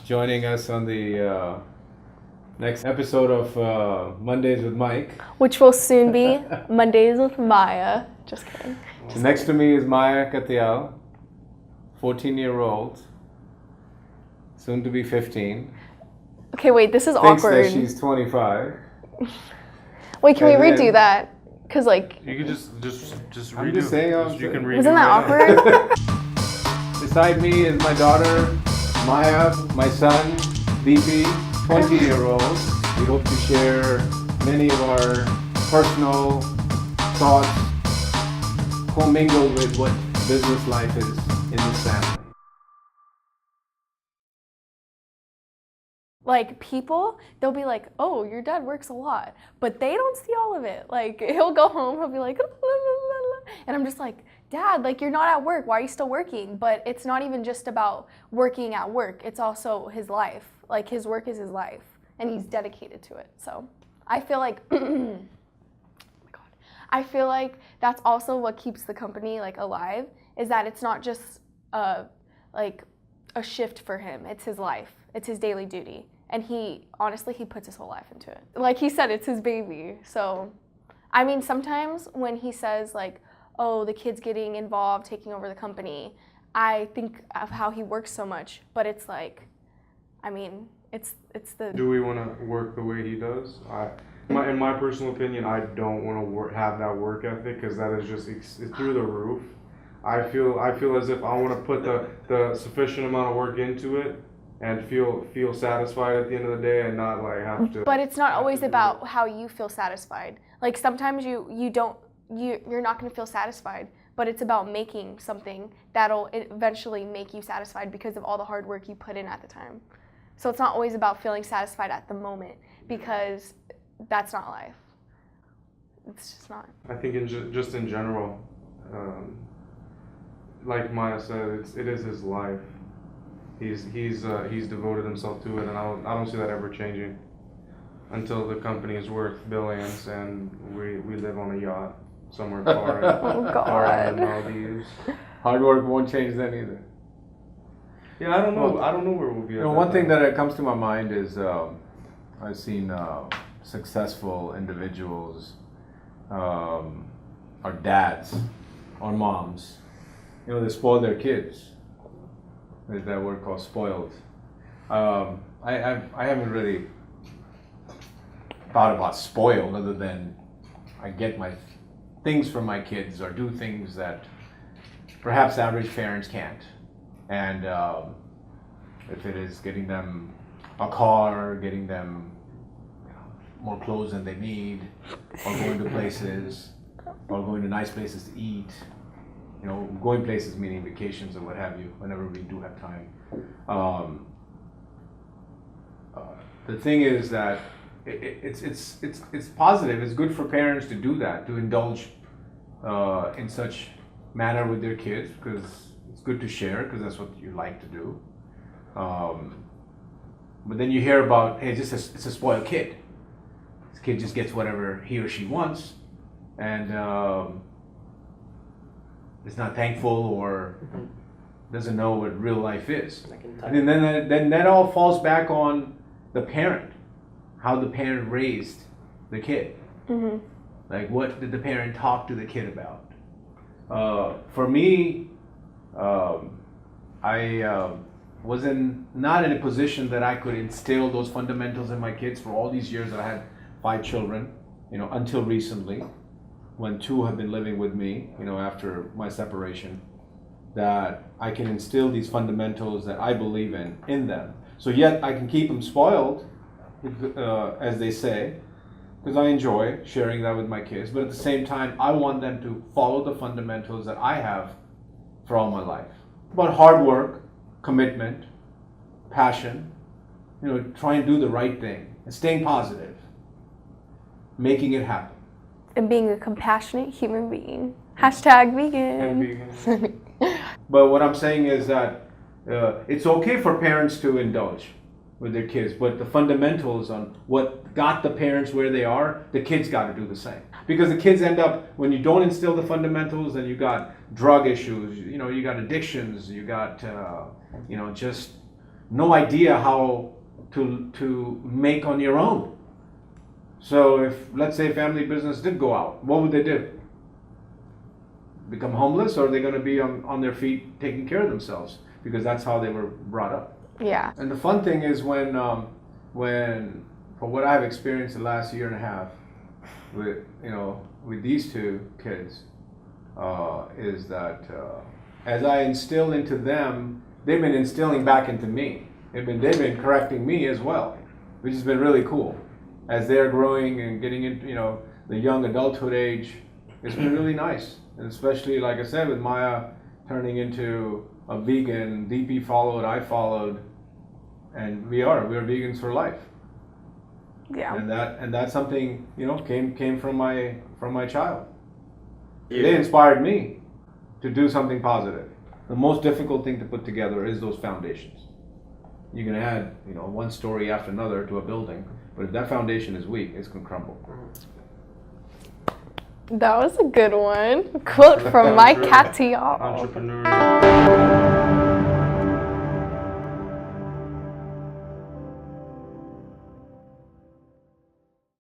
joining us on the next episode of Mondays with Mike. Which will soon be Mondays with Maya. Just kidding. Next to me is Maya Katial, 14-year-old, soon to be 15. Okay, wait, this is Thinks awkward. that she's 25. Wait, can And we redo then- that? Cause like, You can just redo. I'm just saying, You can redo. wasn't that right now. awkward? Beside me is my daughter, Maya, my son, Deepi, 20-year-old. We hope to share many of our personal thoughts, commingled with what business life is in this family. Like people, they'll be like, "Oh, your dad works a lot," but they don't see all of it. Like he'll go home, he'll be like, "La, la, la, la," and I'm just like, "Dad, like you're not at work. Why are you still working?" But it's not even just about working at work. It's also his life. Like his work is his life, and he's dedicated to it. So I feel like, oh my God, I feel like that's also what keeps the company like alive. Is that it's not just like a shift for him. It's his life. It's his daily duty. And he puts his whole life into it. Like he said, it's his baby. So, I mean, sometimes when he says like, oh, the kid's getting involved, taking over the company, I think of how he works so much. But it's like, I mean, it's the... Do we want to work the way he does? In my personal opinion, I don't want to have that work ethic because that is just it's through the roof. I feel as if I want to put the sufficient amount of work into it and feel satisfied at the end of the day and not like have to. But it's not always about how you feel satisfied. Like sometimes you're not going to feel satisfied, but it's about making something that'll eventually make you satisfied because of all the hard work you put in at the time. So it's not always about feeling satisfied at the moment because that's not life. It's just not. I think just in general, like Maya said, it is his life. He's devoted himself to it, and I don't see that ever changing until the company is worth billions and we live on a yacht somewhere far in the Maldives. Hard work won't change that either. Yeah, I don't know. I don't know where we'll be. One thing that comes to my mind is I've seen successful individuals, or dads, or moms. They spoil their kids. There's that word called spoiled. I haven't really thought about spoiled other than I get my things from my kids or do things that perhaps average parents can't. And if it is getting them a car, getting them more clothes than they need, or going to places, or going to nice places to eat. Going places meaning vacations or what have you, whenever we do have time. The thing is that it's positive. It's good for parents to do that, to indulge in such manner with their kids, because it's good to share, because that's what you like to do. But then you hear about, hey, it's a spoiled kid. This kid just gets whatever he or she wants, and is not thankful or doesn't know what real life is. And then that all falls back on the parent, how the parent raised the kid. Mm-hmm. Like, what did the parent talk to the kid about? For me, I was not in a position that I could instill those fundamentals in my kids for all these years that I had 5 children, until recently, when 2 have been living with me, after my separation, that I can instill these fundamentals that I believe in them. So yet I can keep them spoiled, as they say, because I enjoy sharing that with my kids. But at the same time, I want them to follow the fundamentals that I have for all my life. About hard work, commitment, passion, trying to do the right thing, and staying positive, making it happen. And being a compassionate human being. Hashtag vegan. And vegan. But what I'm saying is that it's okay for parents to indulge with their kids, but the fundamentals on what got the parents where they are, the kids got to do the same. Because the kids end up, when you don't instill the fundamentals, then you got drug issues, you got addictions, you got, just no idea how to make on your own. So if, let's say, family business did go out, what would they do? Become homeless, or are they going to be on their feet taking care of themselves? Because that's how they were brought up. Yeah. And the fun thing is when for what I've experienced the last year and a half with, with these two kids, is that as I instill into them, they've been instilling back into me. They've been correcting me as well, which has been really cool. As they're growing and getting into, the young adulthood age, it's been really nice. And especially, like I said, with Maya turning into a vegan, Deepi followed, I followed, and we're vegans for life. Yeah. And that's something, came from my child. Yeah. They inspired me to do something positive. The most difficult thing to put together is those foundations. You can add, one story after another to a building, but if that foundation is weak, it's going to crumble. That was a good one. Quote from my cat to y'all. Entrepreneur.